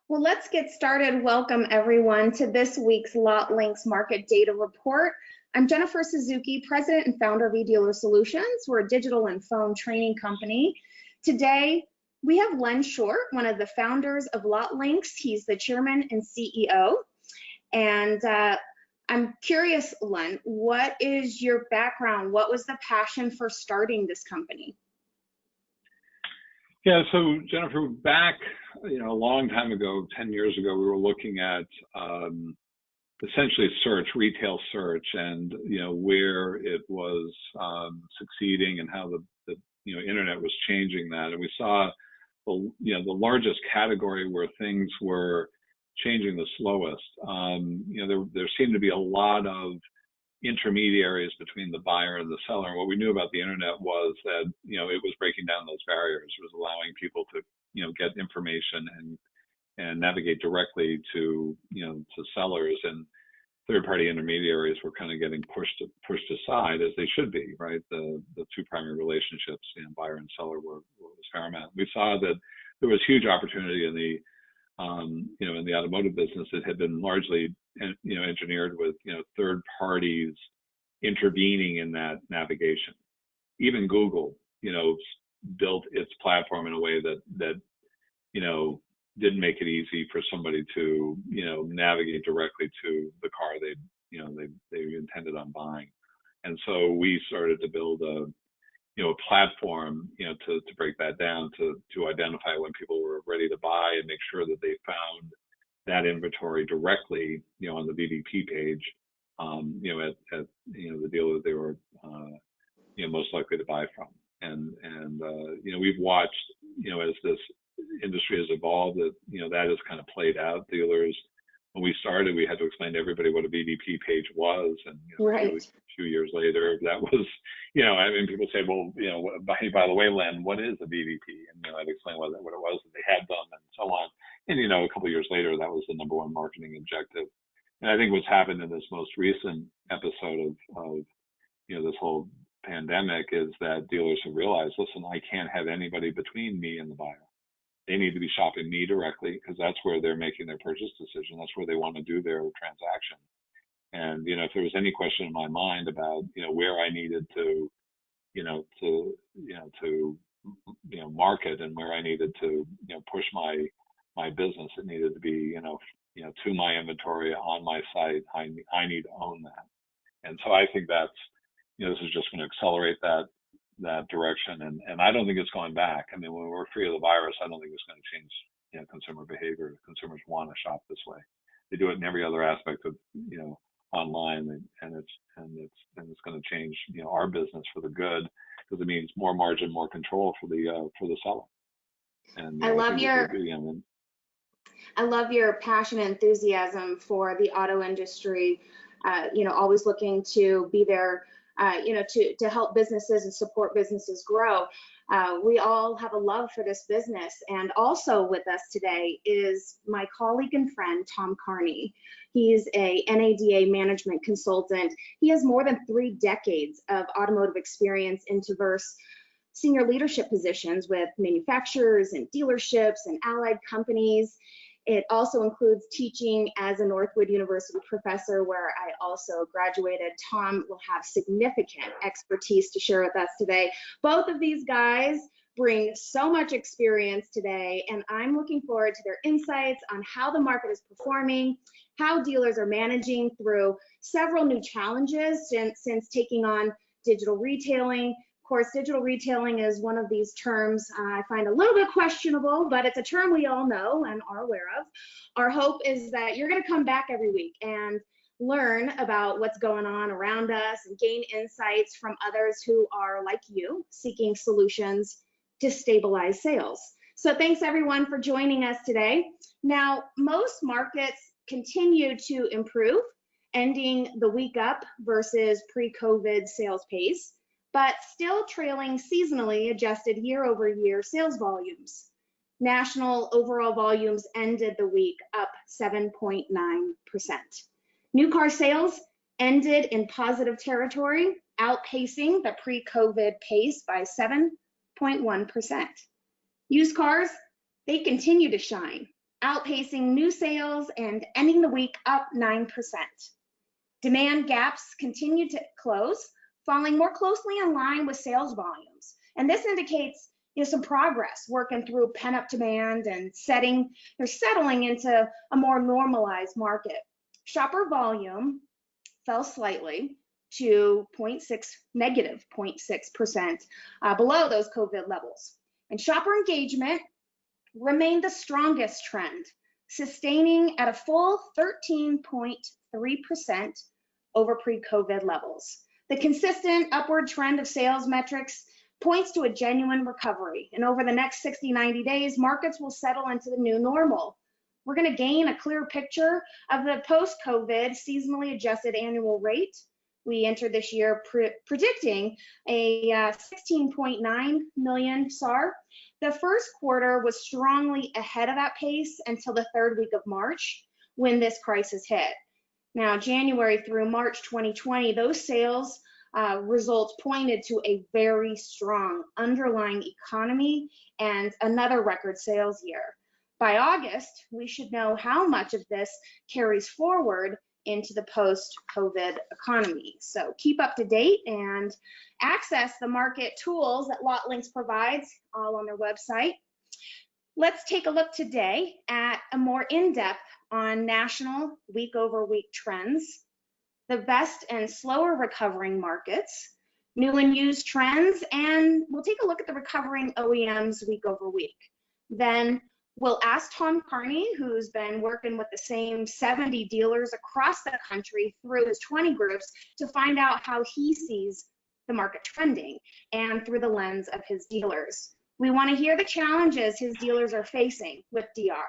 Well, let's get started. Welcome everyone to this week's LotLinx Market Data Report. I'm Jennifer Suzuki, President and Founder of eDealer Solutions. We're a digital and phone training company. Today, we have Len Short, one of the founders of LotLinx. He's the chairman and CEO. And I'm curious, Len, what is your background? What was the passion for starting this company? Yeah, so Jennifer, back a long time ago, 10 years ago, we were looking at essentially retail search, and where it was succeeding and how the internet was changing that. And we saw the largest category where things were changing the slowest. There seemed to be a lot of intermediaries between the buyer and the seller. And what we knew about the internet was that it was breaking down those barriers. It was allowing people to get information and navigate directly to to sellers, and third-party intermediaries were kind of getting pushed aside, as they should be, right? The two primary relationships, buyer and seller, was paramount. We saw that there was huge opportunity in the in the automotive business. It had been largely engineered with third parties intervening in that navigation. Even Google built its platform in a way that didn't make it easy for somebody to navigate directly to the car they intended on buying. And so we started to build a platform to break that down, to identify when people were ready to buy and make sure that they found that inventory directly on the VDP page at the dealer that they were most likely to buy from. And we've watched as this industry has evolved that that has kind of played out. Dealers, when we started, we had to explain to everybody what a VDP page was, and right. A few years later, that was people say, well, by the way, Len, what is a VDP? And I'd explain what it was that they had done and so on. And a couple of years later, that was the number one marketing objective. And I think what's happened in this most recent episode of this whole pandemic is that dealers have realized, listen, I can't have anybody between me and the buyer. They need to be shopping me directly, because that's where they're making their purchase decision. That's where they want to do their transaction. And if there was any question in my mind about where I needed to market and where I needed to push my business, it needed to be to my inventory on my site. I need to own that. And so I think that's this is just going to accelerate that direction, and I don't think it's going back. I mean, when we're free of the virus, I don't think it's going to change consumer behavior. Consumers want to shop this way. They do it in every other aspect of online, and it's going to change our business for the good, because it means more margin, more control for the seller. And I love your passion and enthusiasm for the auto industry. Always looking to be there, to help businesses and support businesses grow. We all have a love for this business. And also with us today is my colleague and friend, Tom Carney. He's a NADA management consultant. He has more than 3 decades of automotive experience in diverse senior leadership positions with manufacturers and dealerships and allied companies. It also includes teaching as a Northwood University professor, where I also graduated. Tom will have significant expertise to share with us today. Both of these guys bring so much experience today, and I'm looking forward to their insights on how the market is performing, how dealers are managing through several new challenges since taking on digital retailing. Of course, digital retailing is one of these terms I find a little bit questionable, but it's a term we all know and are aware of. Our hope is that you're going to come back every week and learn about what's going on around us and gain insights from others who are, like you, seeking solutions to stabilize sales. So thanks everyone for joining us today. Now, most markets continue to improve, ending the week up versus pre-COVID sales pace, but still trailing seasonally adjusted year-over-year sales volumes. National overall volumes ended the week up 7.9%. New car sales ended in positive territory, outpacing the pre-COVID pace by 7.1%. Used cars, they continue to shine, outpacing new sales and ending the week up 9%. Demand gaps continued to close, falling more closely in line with sales volumes. And this indicates some progress working through pent-up demand and settling into a more normalized market. Shopper volume fell slightly to negative 0.6% below those COVID levels. And shopper engagement remained the strongest trend, sustaining at a full 13.3% over pre-COVID levels. The consistent upward trend of sales metrics points to a genuine recovery. And over the next 60, 90 days, markets will settle into the new normal. We're going to gain a clear picture of the post-COVID seasonally adjusted annual rate. We entered this year predicting a 16.9 million SAR. The first quarter was strongly ahead of that pace until the third week of March when this crisis hit. Now, January through March 2020, those sales results pointed to a very strong underlying economy and another record sales year. By August, we should know how much of this carries forward into the post-COVID economy. So keep up to date and access the market tools that LotLinx provides, all on their website. Let's take a look today at a more in-depth on national week-over-week trends, the best and slower recovering markets, new and used trends, and we'll take a look at the recovering OEMs week over week. Then we'll ask Tom Carney, who's been working with the same 70 dealers across the country through his 20 groups, to find out how he sees the market trending and through the lens of his dealers. We want to hear the challenges his dealers are facing with DR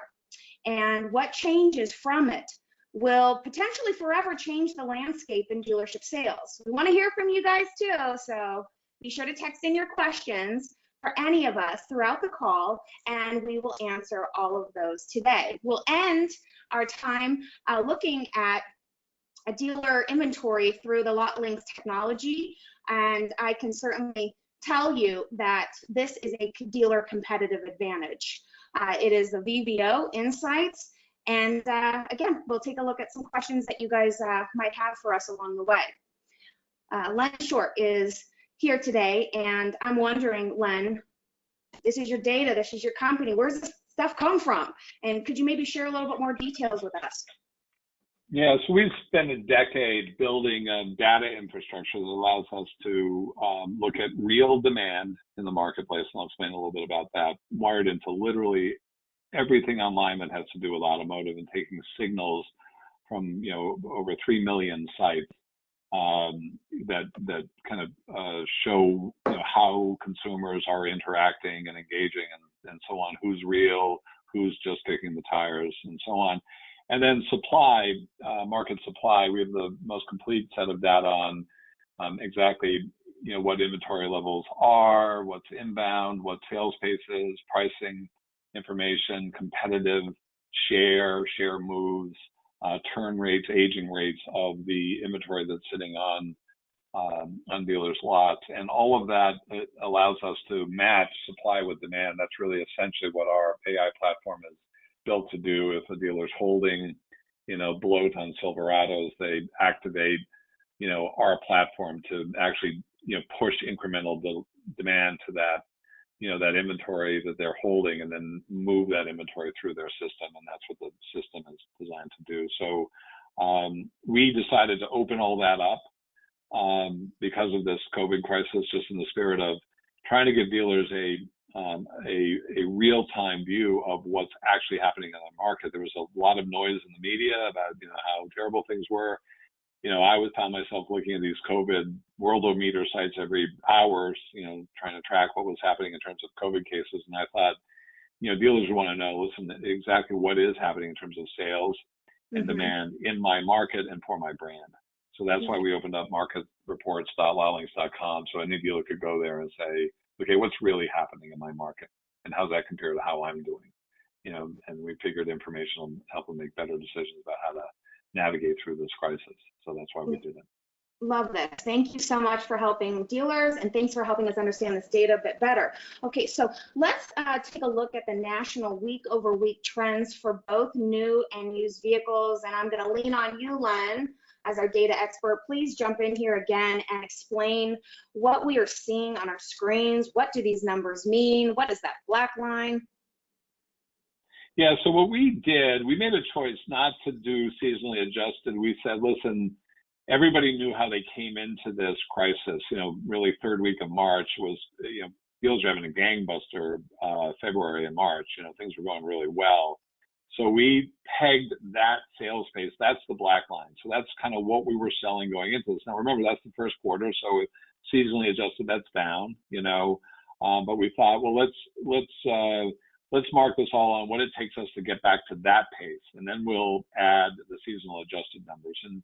and what changes from it will potentially forever change the landscape in dealership sales. We want to hear from you guys too, so be sure to text in your questions for any of us throughout the call, and we will answer all of those today. We'll end our time looking at a dealer inventory through the LotLinx technology, and I can certainly tell you that this is a dealer competitive advantage. It is the VVO Insights, and again, we'll take a look at some questions that you guys might have for us along the way. Len Short is here today, and I'm wondering, Len, this is your data, this is your company, where's this stuff come from? And could you maybe share a little bit more details with us? Yeah, so we've spent a decade building a data infrastructure that allows us to look at real demand in the marketplace, and I'll explain a little bit about that, wired into literally everything online that has to do with automotive and taking signals from over 3 million sites that kind of show how consumers are interacting and engaging and so on, who's real, who's just kicking the tires, and so on. And then supply, market supply, we have the most complete set of data on exactly what inventory levels are, what's inbound, what sales paces, pricing information, competitive share moves, turn rates, aging rates of the inventory that's sitting on dealers' lots. And all of that allows us to match supply with demand. That's really essentially what our AI platform is built to do. If a dealer's holding, bloat on Silverados, they activate, our platform to actually, push incremental demand to that, that inventory that they're holding, and then move that inventory through their system. And that's what the system is designed to do. So we decided to open all that up because of this COVID crisis, just in the spirit of trying to give dealers a real-time view of what's actually happening in the market. There was a lot of noise in the media about how terrible things were. I would found myself looking at these COVID worldometer sites every hour, trying to track what was happening in terms of COVID cases. And I thought, dealers want to know, listen, exactly what is happening in terms of sales and demand in my market and for my brand. So that's why we opened up marketreports.lotlinx.com, so any dealer could go there and say, okay, what's really happening in my market, and how's that compare to how I'm doing? And we figured information will help them make better decisions about how to navigate through this crisis. So that's why we did it. Love this. Thank you so much for helping dealers, and thanks for helping us understand this data a bit better. Okay, so let's take a look at the national week-over-week trends for both new and used vehicles. And I'm going to lean on you, Len, as our data expert. Please jump in here again and explain what we are seeing on our screens. What do these numbers mean? What is that black line? Yeah, so what we did, we made a choice not to do seasonally adjusted. We said, listen, everybody knew how they came into this crisis. Really third week of March was, dealers were having a gangbuster February and March. Things were going really well. So we pegged that sales pace. That's the black line. So that's kind of what we were selling going into this. Now remember, that's the first quarter, so seasonally adjusted, that's down. But we thought, well, let's mark this all on what it takes us to get back to that pace, and then we'll add the seasonal adjusted numbers. And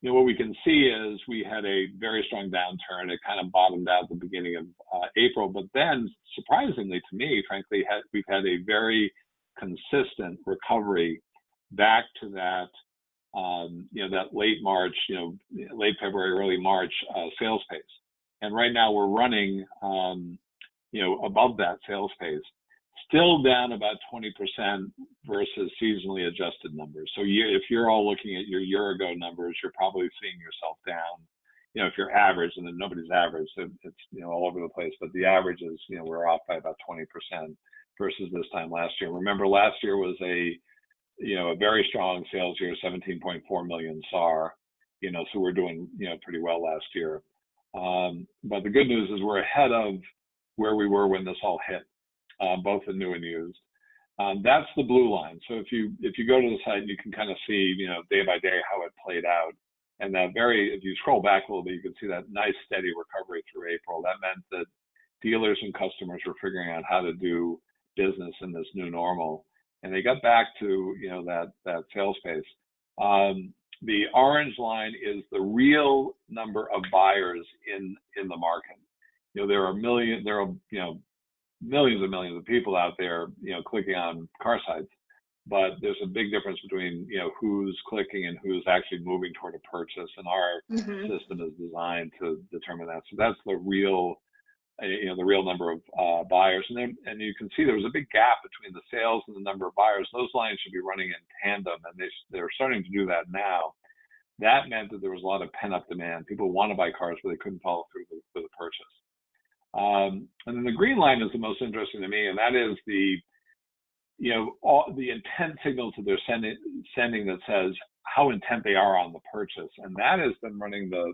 what we can see is we had a very strong downturn. It kind of bottomed out at the beginning of April, but then surprisingly to me, frankly, we've had a very consistent recovery back to that, that late March, late February, early March sales pace. And right now we're running, above that sales pace, still down about 20% versus seasonally adjusted numbers. So if you're all looking at your year ago numbers, you're probably seeing yourself down. If you're average, and then nobody's average, so it's all over the place. But the average is, we're off by about 20% versus this time last year. Remember, last year was a very strong sales year, 17.4 million SAR. So we're doing pretty well last year. But the good news is we're ahead of where we were when this all hit. Both the new and used. That's the blue line. So if you go to the site, you can kind of see, day by day how it played out. And if you scroll back a little bit, you can see that nice steady recovery through April. That meant that dealers and customers were figuring out how to do business in this new normal, and they got back to that sales pace. The orange line is the real number of buyers in the market. There are millions and millions of people out there, clicking on car sites, but there's a big difference between, who's clicking and who's actually moving toward a purchase. And our system is designed to determine that. So that's the real number of buyers. And you can see there was a big gap between the sales and the number of buyers. Those lines should be running in tandem, and they're starting to do that now. That meant that there was a lot of pent-up demand. People want to buy cars, but they couldn't follow through with a purchase. And then the green line is the most interesting to me, and that is all the intent signals that they're sending that says how intent they are on the purchase, and that has been running the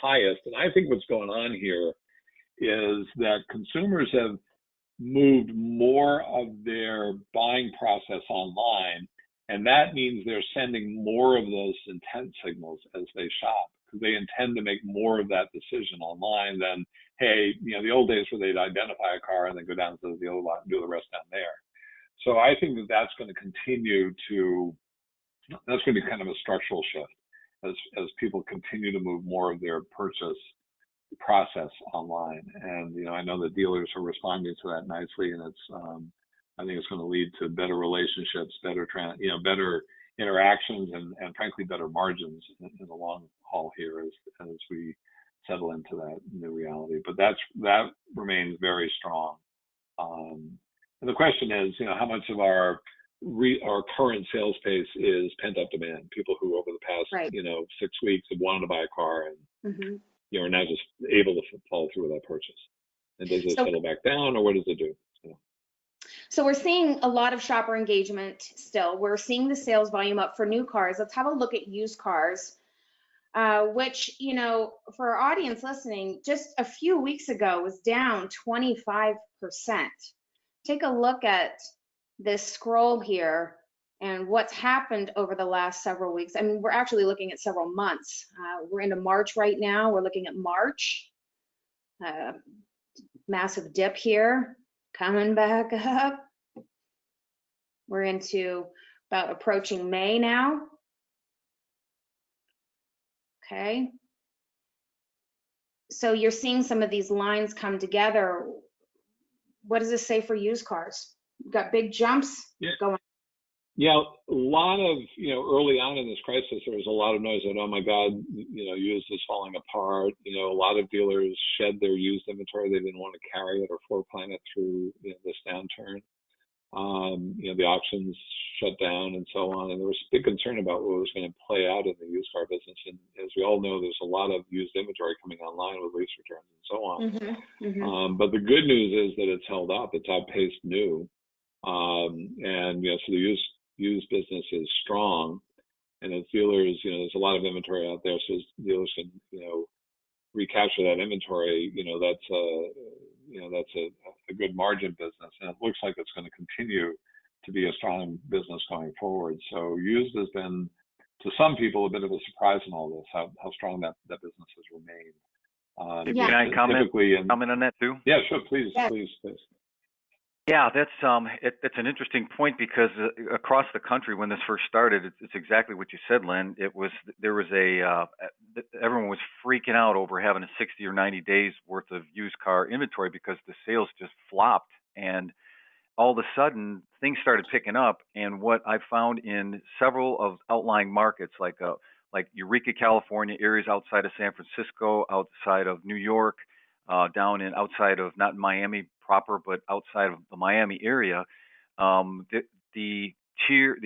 highest. And I think what's going on here is that consumers have moved more of their buying process online, and that means they're sending more of those intent signals as they shop, because they intend to make more of that decision online than, hey, the old days where they'd identify a car and then go down to the dealer lot and do the rest down there. So I think that that's going to continue that's going to be kind of a structural shift as people continue to move more of their purchase process online. And, I know that dealers are responding to that nicely, and I think it's going to lead to better relationships, better interactions, and frankly, better margins in the long haul here as we settle into that new reality. But that remains very strong. And the question is, how much of our current sales pace is pent-up demand? People who over the past, 6 weeks have wanted to buy a car and are now just able to follow through with that purchase. And does it settle back down, or what does it do? So we're seeing a lot of shopper engagement still. We're seeing the sales volume up for new cars. Let's have a look at used cars, which, for our audience listening, just a few weeks ago was down 25%. Take a look at this scroll here and what's happened over the last several weeks. I mean, we're actually looking at several months. We're into March right now. We're looking at March. Massive dip here, coming back up. We're into about approaching May now. Okay. So you're seeing some of these lines come together. What does this say for used cars? You've got big jumps going. Yeah, a lot of, early on in this crisis, there was a lot of noise that, oh my God, used is falling apart. A lot of dealers shed their used inventory. They didn't want to carry it or floor plan it through this downturn. The auctions shut down and so on. And there was big concern about what was going to play out in the used car business. And as we all know, there's a lot of used inventory coming online with lease returns and so on. But the good news is that it's held up. It's outpaced new. And, so the used business is strong. And as dealers, there's a lot of inventory out there. So as dealers can, recapture that inventory, that's a good margin business, and it looks like it's going to continue to be a strong business going forward. So used has been, to some people, a bit of a surprise in all this, how strong that business has remained. Can I comment on that too? Yeah, sure, please. Yeah, that's an interesting point because across the country, when this first started, it's exactly what you said, Len. Everyone was freaking out over having a 60 or 90 days worth of used car inventory because the sales just flopped, and all of a sudden things started picking up. And what I found in several of outlying markets like Eureka, California, areas outside of San Francisco, outside of New York, outside of, not Miami proper, but outside of the Miami area, the tier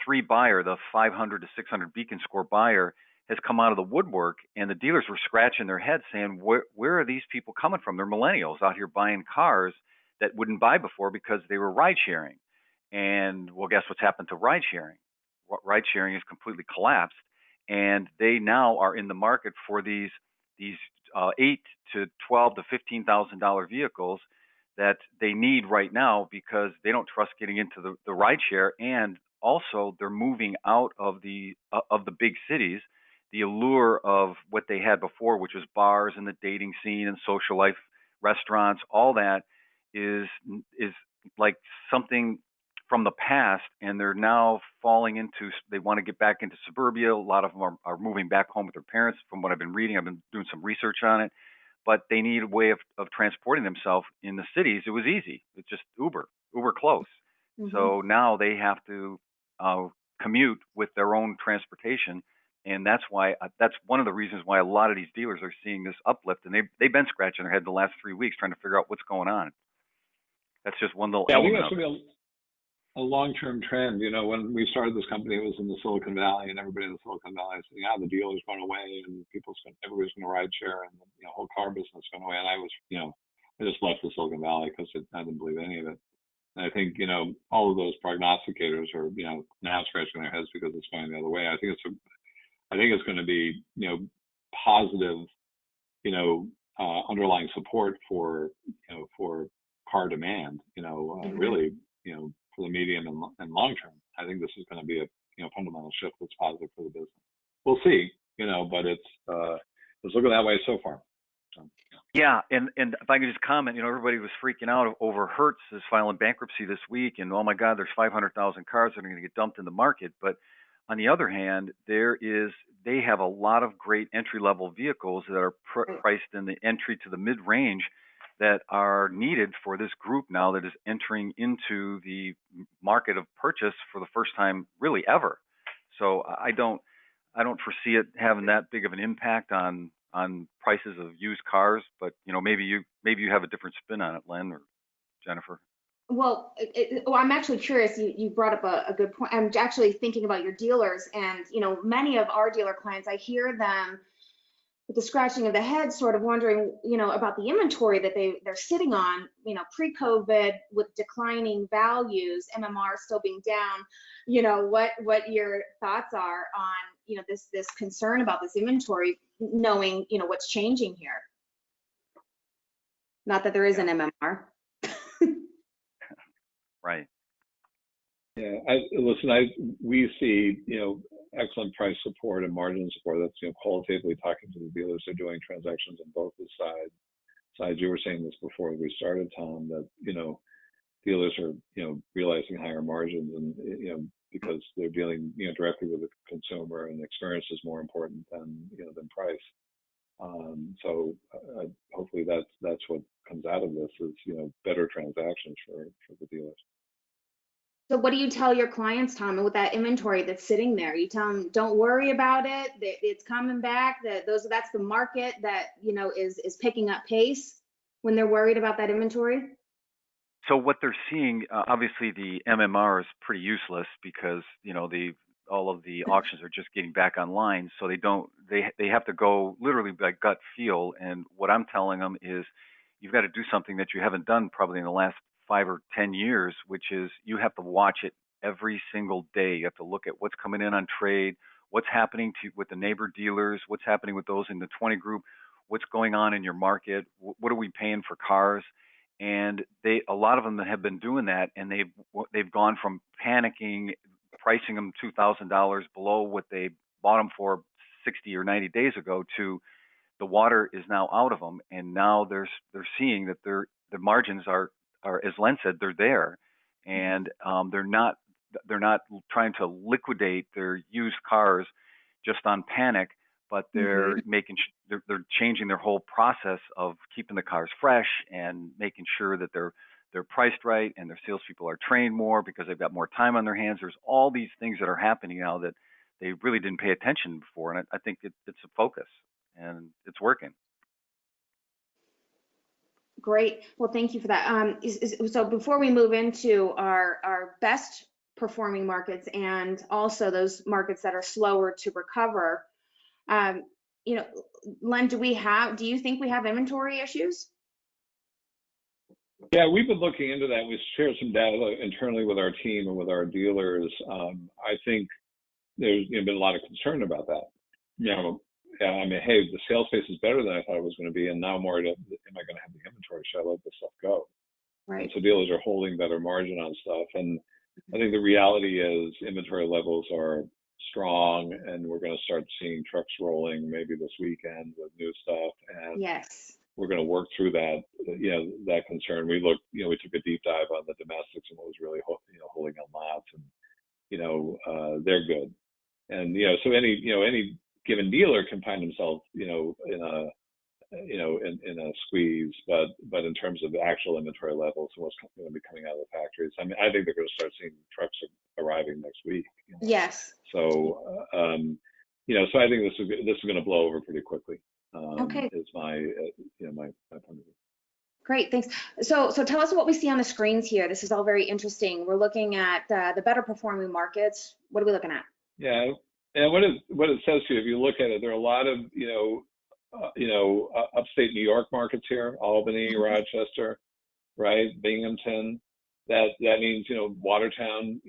3 buyer, the 500 to 600 beacon score buyer, has come out of the woodwork, and the dealers were scratching their heads saying, where are these people coming from? They're millennials out here buying cars that wouldn't buy before because they were ride sharing. And well, guess what's happened to ride sharing? Ride sharing has completely collapsed, and they now are in the market for these $8,000 to $12,000 to $15,000 vehicles that they need right now because they don't trust getting into the ride share, and also they're moving out of the big cities. The allure of what they had before, which was bars and the dating scene and social life, restaurants, all that is like something from the past, and they're now falling into, they want to get back into suburbia. A lot of them are moving back home with their parents, from what I've been reading. I've been doing some research on it, but they need a way of transporting themselves. In the cities, it was easy. It's just Uber close. So now they have to commute with their own transportation. And that's one of the reasons why a lot of these dealers are seeing this uplift. And they've been scratching their head the last 3 weeks trying to figure out what's going on. That's just one little element. I think that's a long-term trend. When we started this company, it was in the Silicon Valley, and everybody in the Silicon Valley said, "Yeah, the dealer's going away, and everybody's going to ride share, and the whole car business is going away." And I was, I just left the Silicon Valley because I didn't believe any of it. And I think, all of those prognosticators are, now scratching their heads because it's going the other way. I think it's going to be, positive, underlying support for car demand, really, for the medium and long term. I think this is going to be a, fundamental shift that's positive for the business. We'll see, but it's looking that way so far. So, yeah, and if I could just comment, everybody was freaking out over Hertz is filing bankruptcy this week, and oh my God, there's 500,000 cars that are going to get dumped in the market. But on the other hand, they have a lot of great entry-level vehicles that are priced in the entry to the mid-range that are needed for this group now that is entering into the market of purchase for the first time really ever. So I don't foresee it having that big of an impact on prices of used cars, but maybe you have a different spin on it, Len or Jennifer. Well, I'm actually curious. You brought up a good point. I'm actually thinking about your dealers, and many of our dealer clients, I hear them with the scratching of the head, sort of wondering, about the inventory that they're sitting on, pre-COVID with declining values, MMR still being down. What your thoughts are on, this concern about this inventory, knowing, what's changing here. Not that there is an MMR. Right. Yeah, we see, excellent price support and margin support. That's, qualitatively talking to the dealers. They're doing transactions on both the sides. You were saying this before we started, Tom, that, dealers are, realizing higher margins, and, because they're dealing, directly with the consumer, and experience is more important than price. So hopefully that's what comes out of this is, better transactions for the dealers. So what do you tell your clients, Tom, with that inventory that's sitting there? You tell them, don't worry about it, that it's coming back, that's the market that, is picking up pace when they're worried about that inventory? So what they're seeing, obviously, the MMR is pretty useless because the all of the auctions are just getting back online. So they have to go literally by gut feel. And what I'm telling them is, you've got to do something that you haven't done probably in the last 5 or 10 years, which is you have to watch it every single day. You have to look at what's coming in on trade, what's happening with the neighbor dealers, what's happening with those in the 20 group, what's going on in your market, what are we paying for cars, and a lot of them have been doing that, and they've gone from panicking, pricing them $2,000 below what they bought them for 60 or 90 days ago, to the water is now out of them, and now they're seeing that the margins are, as Len said, they're there, and they're not trying to liquidate their used cars just on panic, but they're Mm-hmm. they're changing their whole process of keeping the cars fresh and making sure that they're priced right, and their salespeople are trained more because they've got more time on their hands. There's all these things that are happening now that they really didn't pay attention before, and I think it's a focus, and it's working. Great. Well, thank you for that. So before we move into our best performing markets and also those markets that are slower to recover, um, you know, Len, do you think we have inventory issues? Yeah, we've been looking into that. We shared some data internally with our team and with our dealers. I think there's been a lot of concern about that. I mean, hey, the sales pace is better than I thought it was going to be, and now I'm worried, am I going to have the inventory? Should I let this stuff go? And Right. so dealers are holding better margin on stuff. And I think the reality is inventory levels are strong, and we're going to start seeing trucks rolling maybe this weekend with new stuff. And Yes. we're going to work through that, that concern. We looked, we took a deep dive on the domestics and what was really, holding on lots, and they're good. And so any given dealer can find himself, in a squeeze, but in terms of the actual inventory levels and what's going to be coming out of the factories, I mean, I think they're going to start seeing trucks arriving next week. Yes. So, so I think this is going to blow over pretty quickly. Okay. Is my point of view. Great. Thanks. So tell us what we see on the screens here. This is all very interesting. We're looking at the better performing markets. What are we looking at? Yeah, and what it says to you, if you look at it, there are a lot of upstate New York markets here: Albany, Rochester, right, Binghamton. That means Watertown.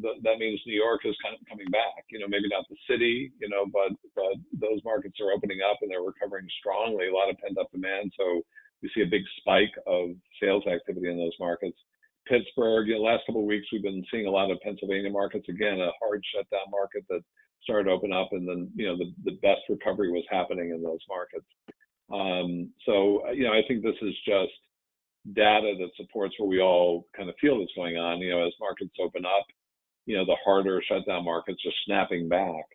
That means New York is kind of coming back. Maybe not the city, but those markets are opening up and they're recovering strongly. A lot of pent up demand, so we see a big spike of sales activity in those markets. Pittsburgh, last couple of weeks we've been seeing a lot of Pennsylvania markets, again, a hard shutdown market that started to open up, and then the best recovery was happening in those markets. So I think this is just data that supports what we all kind of feel is going on. As markets open up, the harder shutdown markets are snapping back.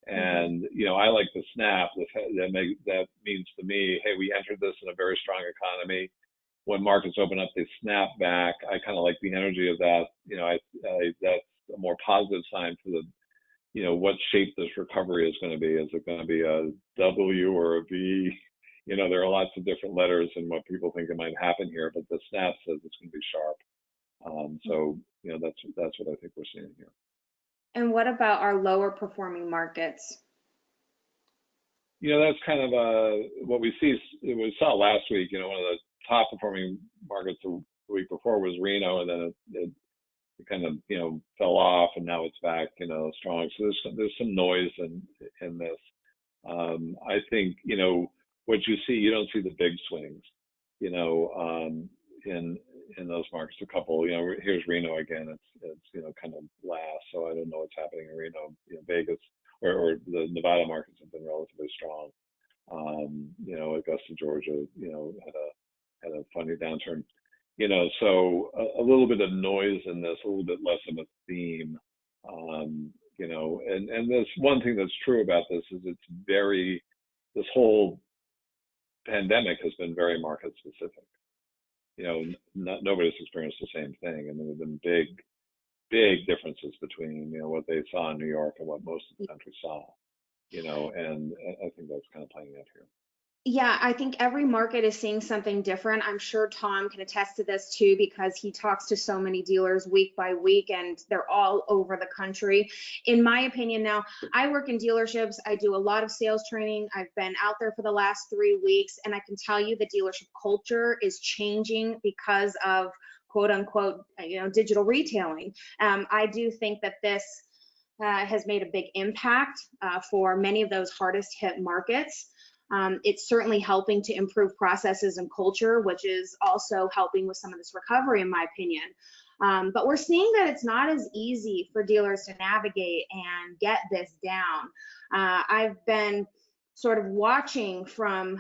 And I like the snap. That means to me, hey, we entered this in a very strong economy. When markets open up, they snap back. I kind of like the energy of that. That's a more positive sign for what shape this recovery is going to be. Is it going to be a W or a V? There are lots of different letters and what people think it might happen here, but the snap says it's going to be sharp. So that's what I think we're seeing here. And what about our lower performing markets? That's kind of what we see. We saw last week. One of the top performing markets the week before was Reno, and then it kind of fell off, and now it's back strong. So there's some noise in this. I think what you see, you don't see the big swings in those markets. A couple, here's Reno again. It's kind of last, so I don't know what's happening in Reno. Vegas or the Nevada markets have been relatively strong. Augusta, Georgia, had a funny downturn. So a little bit of noise in this, a little bit less of a theme. And there's one thing that's true about this is this whole pandemic has been very market specific. Nobody's experienced the same thing. I mean, there've been big big differences between, what they saw in New York and what most of the country saw, and I think that's kind of playing out here. Yeah, I think every market is seeing something different. I'm sure Tom can attest to this too, because he talks to so many dealers week by week and they're all over the country. In my opinion, now, I work in dealerships. I do a lot of sales training. I've been out there for the last 3 weeks, and I can tell you the dealership culture is changing because of quote unquote, digital retailing. I do think that this has made a big impact for many of those hardest hit markets. It's certainly helping to improve processes and culture, which is also helping with some of this recovery, in my opinion. But we're seeing that it's not as easy for dealers to navigate and get this down. I've been sort of watching from,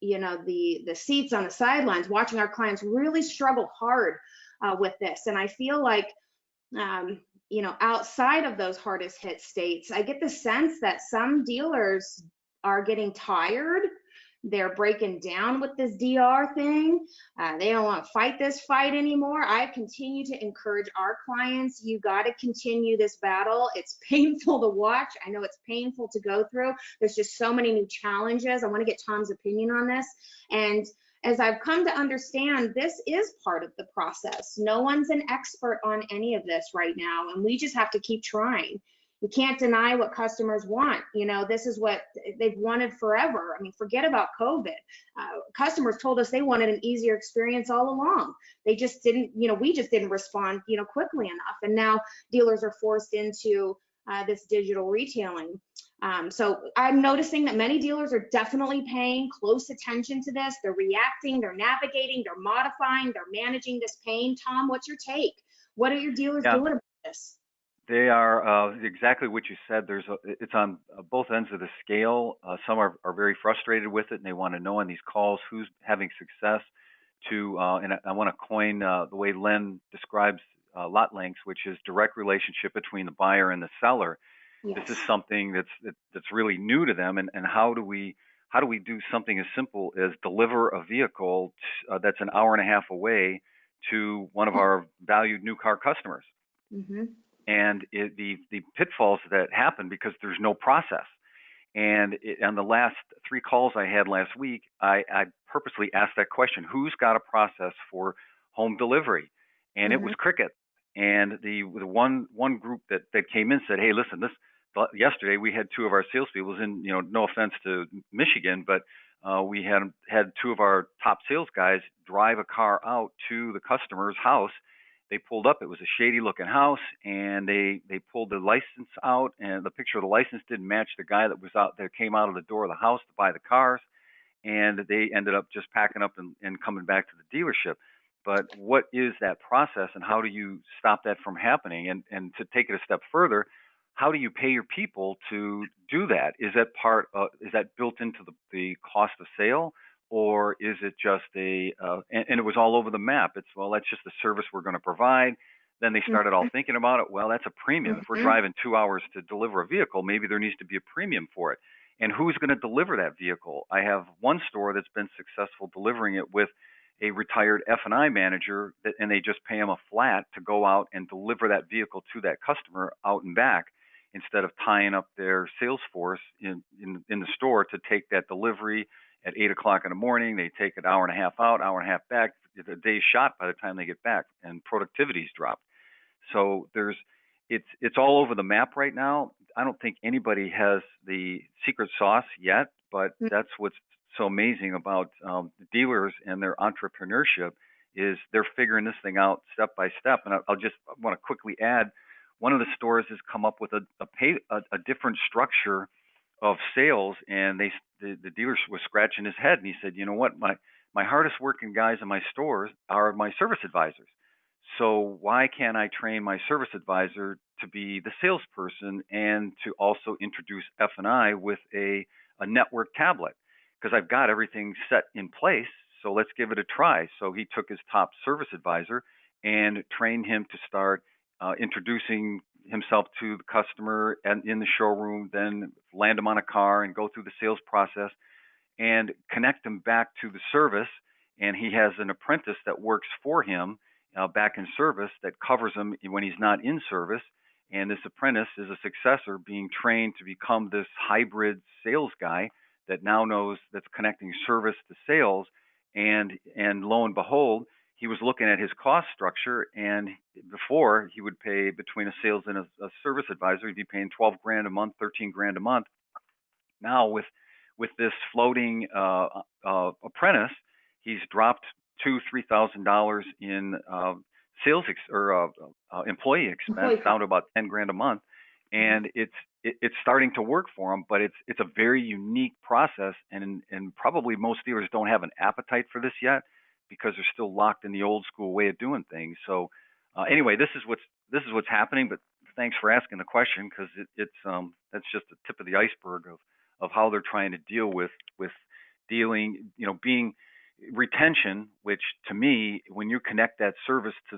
the seats on the sidelines, watching our clients really struggle hard with this. And I feel like, outside of those hardest hit states, I get the sense that some dealers are getting tired. They're breaking down with this DR thing. They don't want to fight this fight anymore. I continue to encourage our clients, you got to continue this battle. It's painful to watch. I know it's painful to go through. There's just so many new challenges. I want to get Tom's opinion on this. And as I've come to understand, this is part of the process. No one's an expert on any of this right now, and we just have to keep trying. You can't deny what customers want. This is what they've wanted forever. I mean, forget about COVID. Customers told us they wanted an easier experience all along. They just didn't, we just didn't respond, quickly enough. And now dealers are forced into this digital retailing. So I'm noticing that many dealers are definitely paying close attention to this. They're reacting, they're navigating, they're modifying, they're managing this pain. Tom, what's your take? What are your dealers doing about this? They are exactly what you said. It's on both ends of the scale. Some are very frustrated with it, and they want to know on these calls who's having success. And I want to coin the way Len describes LotLinx, which is direct relationship between the buyer and the seller. Yes. This is something that's really new to them. And how do we do something as simple as deliver a vehicle that's an hour and a half away to one of our valued new car customers? Mm-hmm. And the pitfalls that happen because there's no process. And on the last 3 calls I had last week, I purposely asked that question: who's got a process for home delivery? And it was cricket. And the one group that came in said, hey, listen, yesterday we had 2 of our salespeople in, no offense to Michigan, but we had 2 of our top sales guys drive a car out to the customer's house. They pulled up. It was a shady looking house, and they pulled the license out, and the picture of the license didn't match the guy that came out of the door of the house to buy the cars, and they ended up just packing up and coming back to the dealership. But what is that process, and how do you stop that from happening? And to take it a step further, how do you pay your people to do that? Is that built into the cost of sale? Or is it just and it was all over the map. That's just the service we're going to provide. Then they started all thinking about it. Well, that's a premium. If we're driving 2 hours to deliver a vehicle, maybe there needs to be a premium for it. And who's going to deliver that vehicle? I have one store that's been successful delivering it with a retired F&I manager, and they just pay him a flat to go out and deliver that vehicle to that customer out and back, instead of tying up their sales force in the store to take that delivery at 8 o'clock in the morning. They take an hour and a half out, hour and a half back. The day's shot by the time they get back, and productivity's dropped. So it's all over the map right now. I don't think anybody has the secret sauce yet, but that's what's so amazing about the dealers and their entrepreneurship is they're figuring this thing out step by step. And I want to quickly add, one of the stores has come up with a different structure of sales, and the dealer was scratching his head, and he said, you know what, my hardest working guys in my stores are my service advisors. So why can't I train my service advisor to be the salesperson and to also introduce F&I with a network tablet? Because I've got everything set in place, so let's give it a try. So he took his top service advisor and trained him to start introducing himself to the customer and in the showroom, then land him on a car and go through the sales process and connect him back to the service. And he has an apprentice that works for him back in service that covers him when he's not in service. And this apprentice is a successor being trained to become this hybrid sales guy that now knows that's connecting service to sales. And lo and behold, he was looking at his cost structure, and before he would pay between a sales and a service advisor, he'd be paying 12 grand a month, 13 grand a month. Now with this floating apprentice, he's dropped $2,000-3,000 in sales employee expense down to about 10 grand a month, and it's starting to work for him. But it's a very unique process, and probably most dealers don't have an appetite for this yet because they're still locked in the old school way of doing things. So anyway, this is what's happening. But thanks for asking the question, because that's just the tip of the iceberg of how they're trying to deal with dealing, being retention, which to me, when you connect that service to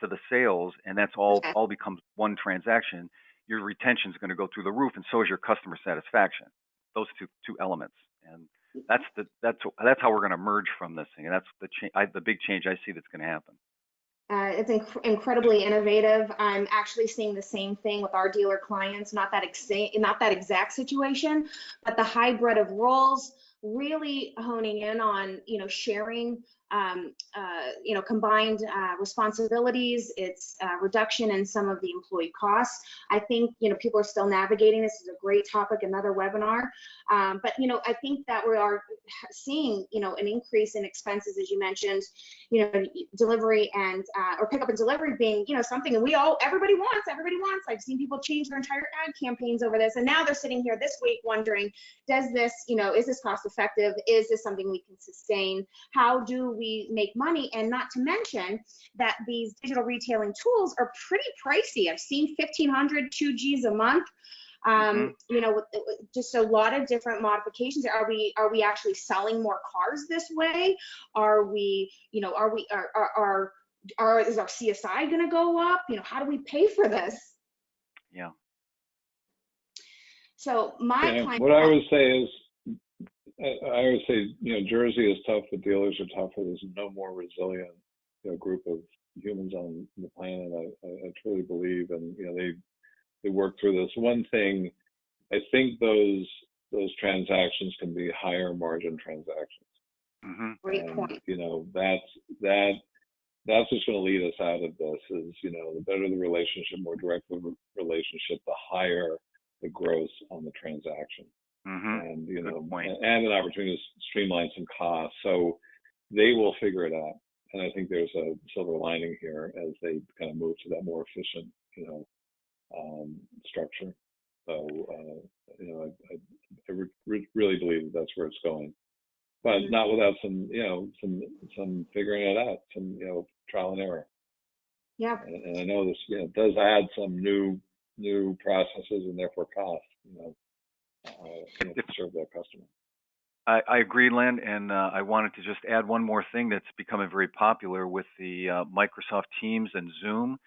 the sales, and that's all becomes one transaction, your retention is going to go through the roof, and so is your customer satisfaction. Those two elements, and that's how we're going to merge from this thing, and that's the big change I see that's going to happen. It's incredibly innovative. I'm actually seeing the same thing with our dealer clients, not that exact situation, but the hybrid of roles, really honing in on, sharing, combined responsibilities. It's reduction in some of the employee costs. I think, people are still navigating. This is a great topic, another webinar. But, I think that we are seeing, an increase in expenses, as you mentioned, delivery and, or pickup and delivery being, something that everybody wants. I've seen people change their entire ad campaigns over this. And now they're sitting here this week wondering, does this, is this cost effective? Is this something we can sustain? How do we make money? And not to mention that these digital retailing tools are pretty pricey. I've seen $1,500, $2Gs a month. Just a lot of different modifications. Are we actually selling more cars this way? Are we, is our CSI going to go up? How do we pay for this? Yeah. So client. What I would say is, Jersey is tough, the dealers are tougher. There's no more resilient, group of humans on the planet. I truly believe, and they work through this. One thing, I think those transactions can be higher margin transactions. Mm-hmm. Great point. That's what's going to lead us out of this. Is the better the relationship, more direct the relationship, the higher the gross on the transaction. Mm-hmm. And and an opportunity to streamline some costs. So they will figure it out. And I think there's a silver lining here as they kind of move to that more efficient, structure. So I really believe that's where it's going, but not without some figuring it out, some trial and error. Yeah. And I know this does add some new processes and therefore costs. To serve that customer. I agree, Len, and I wanted to just add one more thing that's becoming very popular with the Microsoft Teams and Zoom.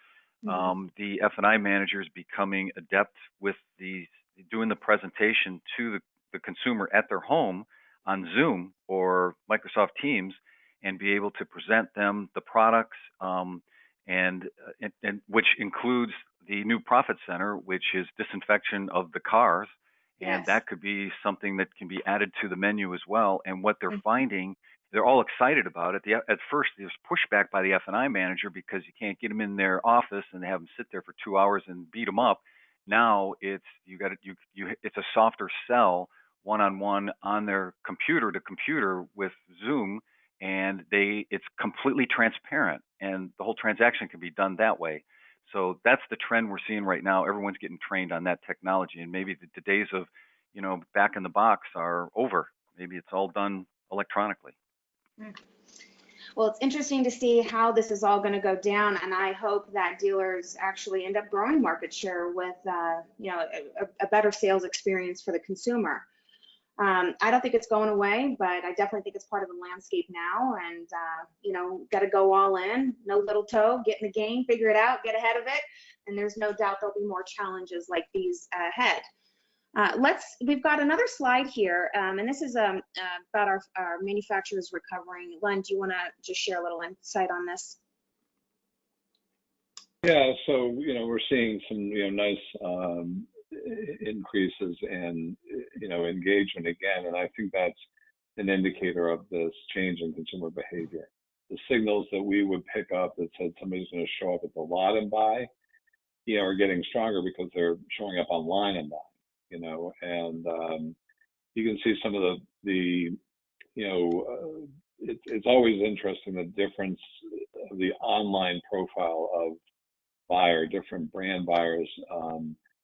Mm-hmm. The F&I manager is becoming adept with doing the presentation to the consumer at their home on Zoom or Microsoft Teams, and be able to present them the products, and which includes the new profit center, which is disinfection of the cars. And that could be something that can be added to the menu as well. And what they're finding, they're all excited about it. At first, there's pushback by the F&I manager because you can't get them in their office and have them sit there for 2 hours and beat them up. Now it's it's a softer sell, one-on-one on their computer to computer with Zoom, and it's completely transparent, and the whole transaction can be done that way. So that's the trend we're seeing right now. Everyone's getting trained on that technology, and maybe the days of, back in the box are over. Maybe it's all done electronically. Well, it's interesting to see how this is all going to go down, and I hope that dealers actually end up growing market share with, a better sales experience for the consumer. I don't think it's going away, but I definitely think it's part of the landscape now, and, got to go all in, no little toe, get in the game, figure it out, get ahead of it, and there's no doubt there'll be more challenges like these ahead. We've got another slide here, and this is about our manufacturers recovering. Len, do you want to just share a little insight on this? Yeah, so we're seeing some nice increases in engagement again, and I think that's an indicator of this change in consumer behavior. The signals that we would pick up that said somebody's going to show up at the lot and buy, are getting stronger because they're showing up online and buying, and you can see some of the it's always interesting the difference of the online profile of buyer. Different brand buyers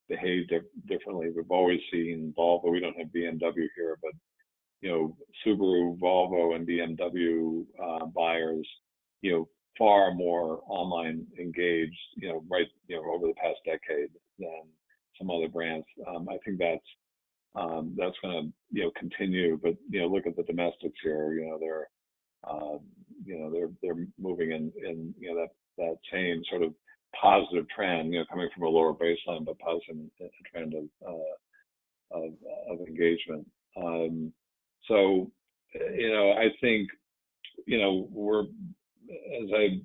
behave differently. We've always seen Volvo. We don't have BMW here, but Subaru, Volvo, and BMW buyers, far more online engaged, right, over the past decade than some other brands. I think that's going to, continue. But look at the domestics here. They're moving in that same sort of positive trend, coming from a lower baseline, but positive trend of engagement. So, I think, we're, as I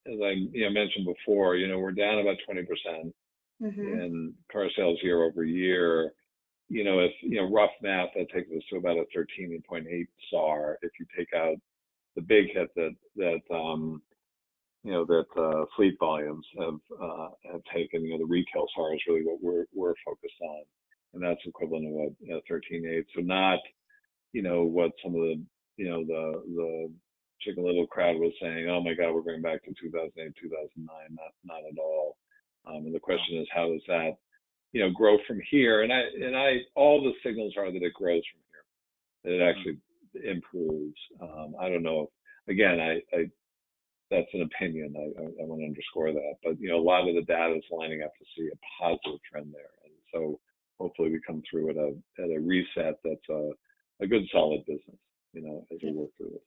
mentioned before, we're down about 20% in car sales year over year. If rough math, that takes us to about a 13.8 SAR. If you take out the big hit that fleet volumes have taken, the retail SAR is really what we're focused on, and that's equivalent to what 13.8. So not what some of the Chicken Little crowd was saying, oh my God, we're going back to 2008, 2009. Not at all. And the question is, how does that grow from here? And all the signals are that it grows from here, that it actually improves. I don't know. Again, I that's an opinion. I want to underscore that, but a lot of the data is lining up to see a positive trend there, and so hopefully we come through at a reset that's a good solid business, as we work through this.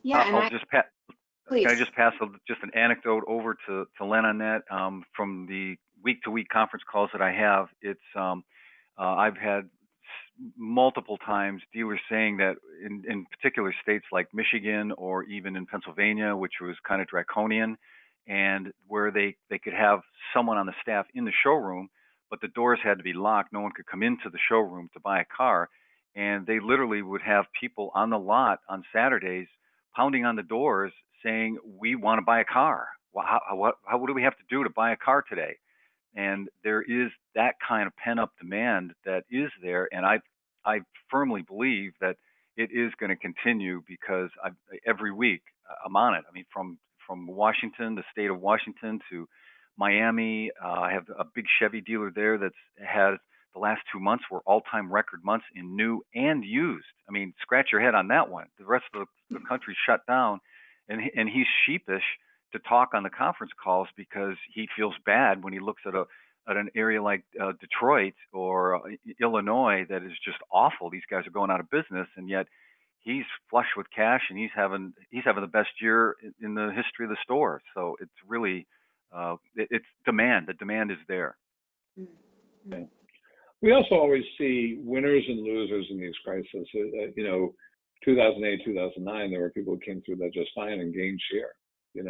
Yeah, and Can I just pass just an anecdote over to Len on that? From the week-to-week conference calls that I have, it's I've had multiple times dealers saying that in particular states like Michigan or even in Pennsylvania, which was kind of draconian, and where they could have someone on the staff in the showroom, but the doors had to be locked. No one could come into the showroom to buy a car. And they literally would have people on the lot on Saturdays pounding on the doors saying, we want to buy a car. What do we have to do to buy a car today? And there is that kind of pent-up demand that is there. And I firmly believe that it is going to continue because every week I'm on it. I mean, from Washington, the state of Washington, to Miami. I have a big Chevy dealer there that's had the last 2 months were all-time record months in new and used. I mean, scratch your head on that one. The rest of the country shut down, and he's sheepish to talk on the conference calls because he feels bad when he looks at an area like Detroit or Illinois that is just awful. These guys are going out of business, and yet he's flush with cash, and he's having the best year in the history of the store. So it's really it's demand. The demand is there. Okay. We also always see winners and losers in these crises. 2008, 2009, there were people who came through that just fine and gained share. And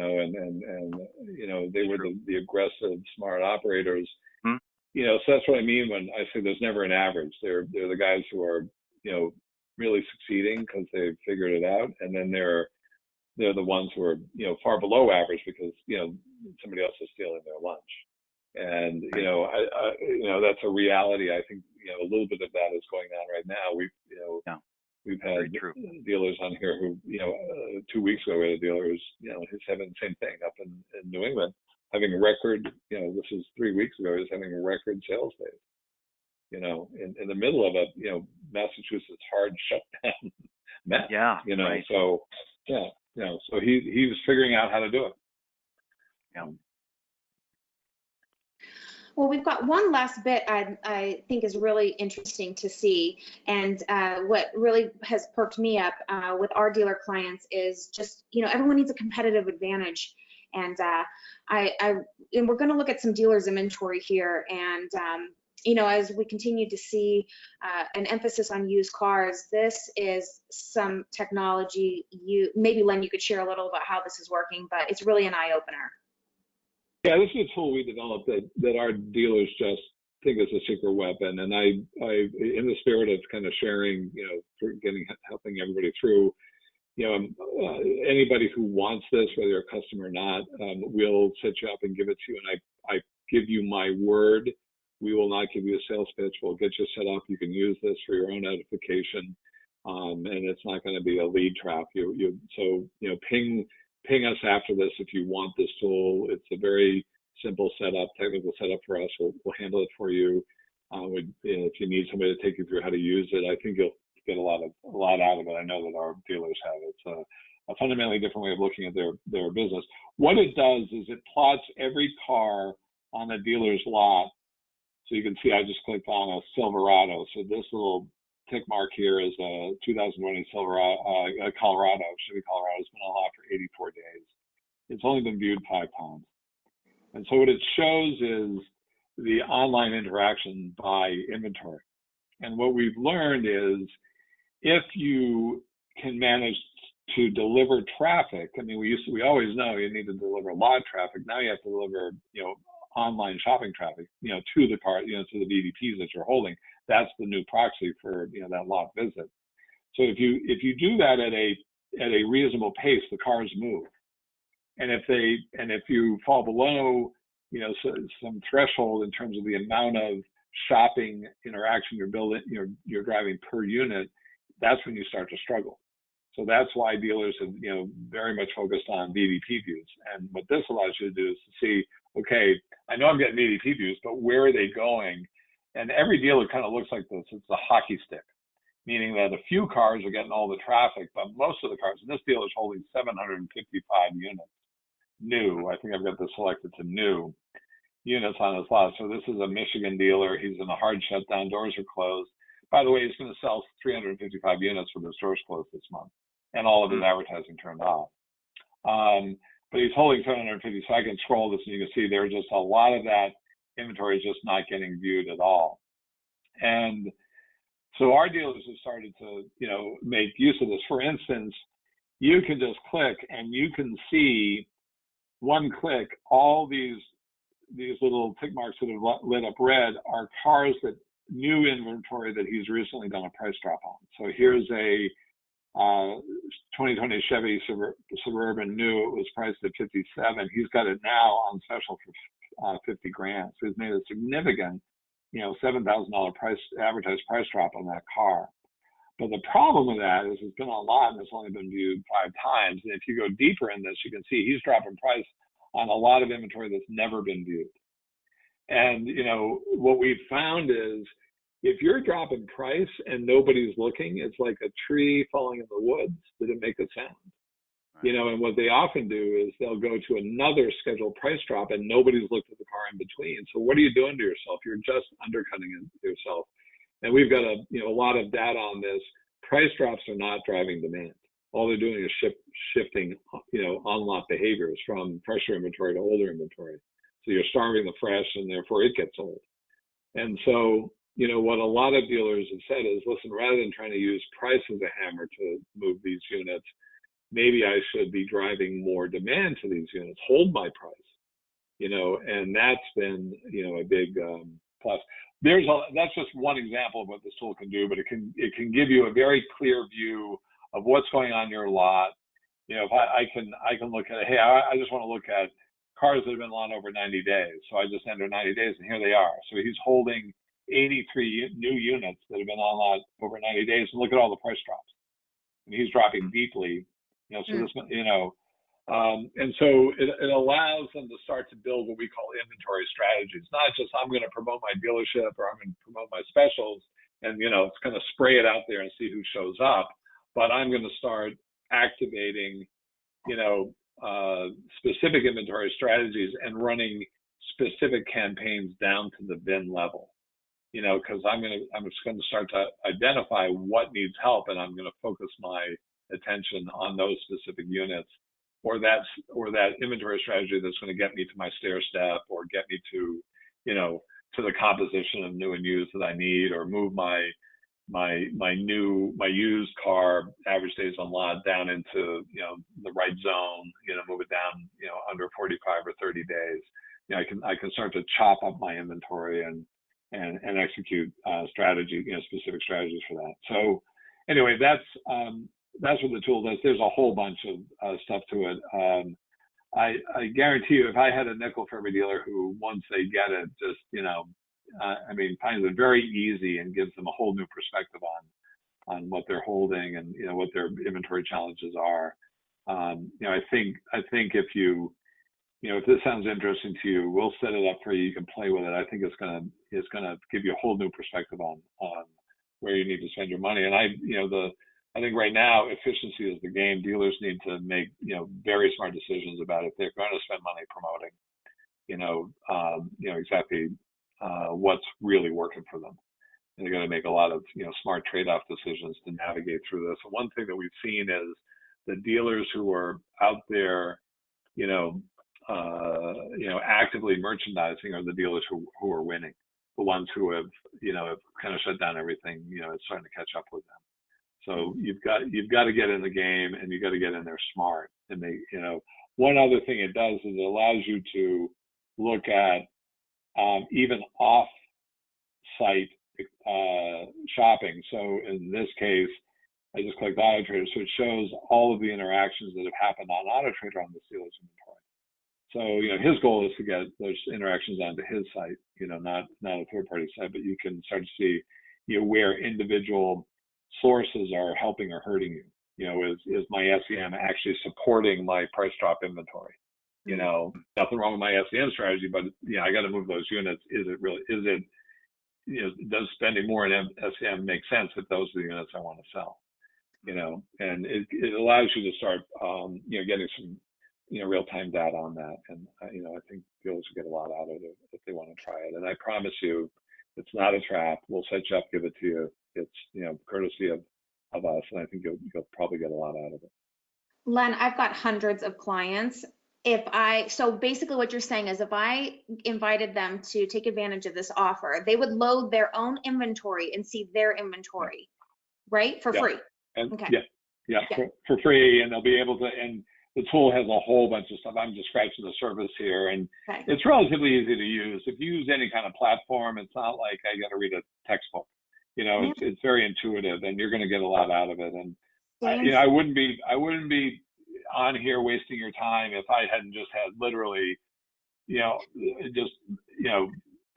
they were the aggressive, smart operators. So that's what I mean when I say there's never an average. They're the guys who are really succeeding because they've figured it out, and then they're the ones who are far below average because somebody else is stealing their lunch. And that's a reality. I think a little bit of that is going on right now. We've had dealers on here who 2 weeks ago we had a dealer who's he's having the same thing up in New England, having a record. This is 3 weeks ago. He's having a record sales days. In the middle of a Massachusetts hard shutdown mess. Yeah. Right. So so he was figuring out how to do it. Yeah. Well, we've got one last bit I think is really interesting to see, and what really has perked me up with our dealer clients is just everyone needs a competitive advantage, and and we're going to look at some dealers' inventory here, and as we continue to see an emphasis on used cars, this is some technology. Maybe Len, you could share a little about how this is working, but it's really an eye opener. Yeah, this is a tool we developed that our dealers just think is a secret weapon. And I, in the spirit of kind of sharing, helping everybody through, anybody who wants this, whether you're a customer or not, we'll set you up and give it to you. And I give you my word. We will not give you a sales pitch. We'll get you set up. You can use this for your own edification, and it's not going to be a lead trap. Ping us after this if you want this tool. It's a very simple setup, technical setup for us. We'll handle it for you. If you need somebody to take you through how to use it, I think you'll get a lot out of it. I know that our dealers have. It's a fundamentally different way of looking at their business. What it does is it plots every car on a dealer's lot. So you can see I just clicked on a Silverado. So this little tick mark here is a 2020 Colorado, Chevy Colorado. It's been on lot for 84 days. It's only been viewed 5 times. And so what it shows is the online interaction by inventory. And what we've learned is if you can manage to deliver traffic, I mean, we always know you need to deliver lot traffic. Now you have to deliver, online shopping traffic, to the car, to the VDPs that you're holding. That's the new proxy for, that lot visit. So if you do that at a reasonable pace, the cars move. And if you fall below, some threshold in terms of the amount of shopping interaction you're driving per unit, that's when you start to struggle. So that's why dealers have, very much focused on VDP views. And what this allows you to do is to see, okay, I know I'm getting VDP views, but where are they going? And every dealer kind of looks like this. It's a hockey stick, meaning that a few cars are getting all the traffic, but most of the cars, and this dealer is holding 755 units new. I think I've got this selected to new units on his lot. So this is a Michigan dealer. He's in a hard shutdown. Doors are closed. By the way, he's going to sell 355 units with his doors closed this month and all of his advertising turned off. But he's holding 750. So I can scroll this and you can see there's just a lot of that inventory is just not getting viewed at all. And so our dealers have started to, make use of this. For instance, you can just click and you can see one click, all these little tick marks that have lit up red are cars that new inventory that he's recently done a price drop on. So here's a 2020 Chevy Suburban new. It was priced at 57. He's got it now on special for 50 grand. So he's made a significant, $7,000 advertised price drop on that car. But the problem with that is it's been on lot and it's only been viewed 5 times. And if you go deeper in this, you can see he's dropping price on a lot of inventory that's never been viewed. And, what we've found is if you're dropping price and nobody's looking, it's like a tree falling in the woods that didn't make a sound. Right. And what they often do is they'll go to another scheduled price drop and nobody's looked at the car in between. So what are you doing to yourself? You're just undercutting yourself. And we've got a lot of data on this. Price drops are not driving demand. All they're doing is shifting, on-lot behaviors from fresher inventory to older inventory. So you're starving the fresh and therefore it gets old. And so, what a lot of dealers have said is, listen, rather than trying to use price as a hammer to move these units, maybe I should be driving more demand to these units, hold my price, and that's been, a big plus. That's just one example of what this tool can do, but it can give you a very clear view of what's going on in your lot. If I can look at it, hey, I just want to look at cars that have been on over 90 days. So I just enter 90 days and here they are. So he's holding 83 new units that have been on lot over 90 days, and look at all the price drops. And he's dropping deeply, so this, and so it allows them to start to build what we call inventory strategies. Not just I'm going to promote my dealership or I'm going to promote my specials and, it's going to spray it out there and see who shows up, but I'm going to start activating, specific inventory strategies and running specific campaigns down to the VIN level. Because I'm just going to start to identify what needs help, and I'm going to focus my attention on those specific units, or that inventory strategy that's going to get me to my stair step, or get me to, to the composition of new and used that I need, or move my used car average days on lot down into, the right zone, move it down, under 45 or 30 days. I can start to chop up my inventory and execute specific strategies for that. So anyway, that's what the tool does. There's a whole bunch of stuff to it. I guarantee you, if I had a nickel for every dealer who, once they get it, just finds it very easy and gives them a whole new perspective on what they're holding and what their inventory challenges are. I think if if this sounds interesting to you, we'll set it up for you. You can play with it. I think it's gonna give you a whole new perspective on where you need to spend your money. And I think right now efficiency is the game. Dealers need to make very smart decisions about if they're going to spend money promoting, exactly what's really working for them. And they're going to make a lot of smart trade-off decisions to navigate through this. And one thing that we've seen is the dealers who are out there, actively merchandising are the dealers who are winning. The ones who have kind of shut down everything, it's starting to catch up with them. So you've got to get in the game, and you've got to get in there smart. And one other thing it does is it allows you to look at even off-site shopping. So in this case, I just clicked Auto Trader, so it shows all of the interactions that have happened on Auto Trader on the dealer's inventory. So his goal is to get those interactions onto his site, not a third-party site, but you can start to see where individual sources are helping or hurting you. Is my SEM actually supporting my price drop inventory? Nothing wrong with my SEM strategy, but I got to move those units. Does spending more in SEM make sense if those are the units I want to sell? And it allows you to start, getting some, real-time data on that. And, I think dealers will get a lot out of it if they want to try it. And I promise you, it's not a trap. We'll set you up, give it to you. It's, courtesy of us. And I think you'll probably get a lot out of it. Len, I've got hundreds of clients. So basically what you're saying is if I invited them to take advantage of this offer, they would load their own inventory and see their inventory, right? For free. And okay. For free, and they'll be able to, and the tool has a whole bunch of stuff. I'm just scratching the surface here, and it's relatively easy to use. If you use any kind of platform, it's not like I got to read a textbook. It's very intuitive, and you're going to get a lot out of it. And I wouldn't be on here wasting your time if I hadn't just had literally,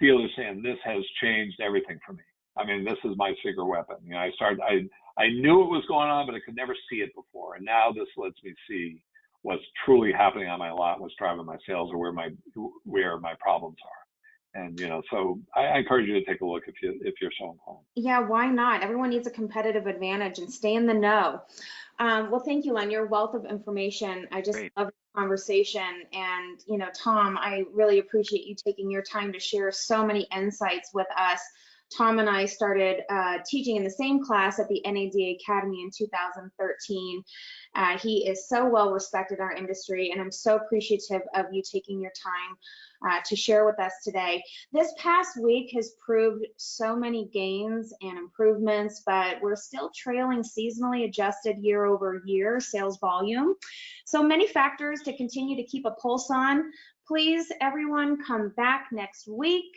dealers saying this has changed everything for me. I mean, this is my secret weapon. I knew it was going on, but I could never see it before. And now this lets me see what's truly happening on my lot, what's driving my sales, or where my problems are. And so I encourage you to take a look if you're so inclined. Yeah, why not? Everyone needs a competitive advantage and stay in the know. Well, thank you, Len. Your wealth of information. I just love the conversation. And Tom, I really appreciate you taking your time to share so many insights with us. Tom and I started teaching in the same class at the NADA Academy in 2013. He is so well respected in our industry, and I'm so appreciative of you taking your time to share with us today. This past week has proved so many gains and improvements, but we're still trailing seasonally adjusted year-over-year sales volume. So many factors to continue to keep a pulse on. Please, everyone, come back next week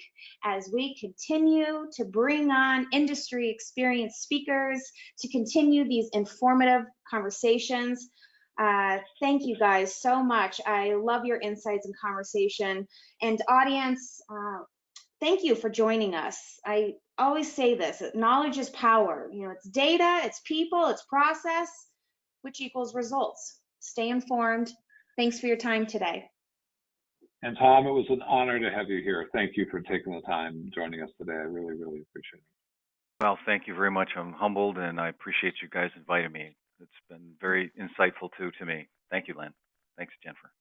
as we continue to bring on industry experienced speakers to continue these informative conversations. Thank you guys so much. I love your insights and conversation. And audience, thank you for joining us. I always say this, knowledge is power. It's data, it's people, it's process, which equals results. Stay informed. Thanks for your time today. And Tom, it was an honor to have you here. Thank you for taking the time joining us today. I really, really appreciate it. Well, thank you very much. I'm humbled, and I appreciate you guys inviting me. It's been very insightful to me. Thank you, Len. Thanks, Jennifer.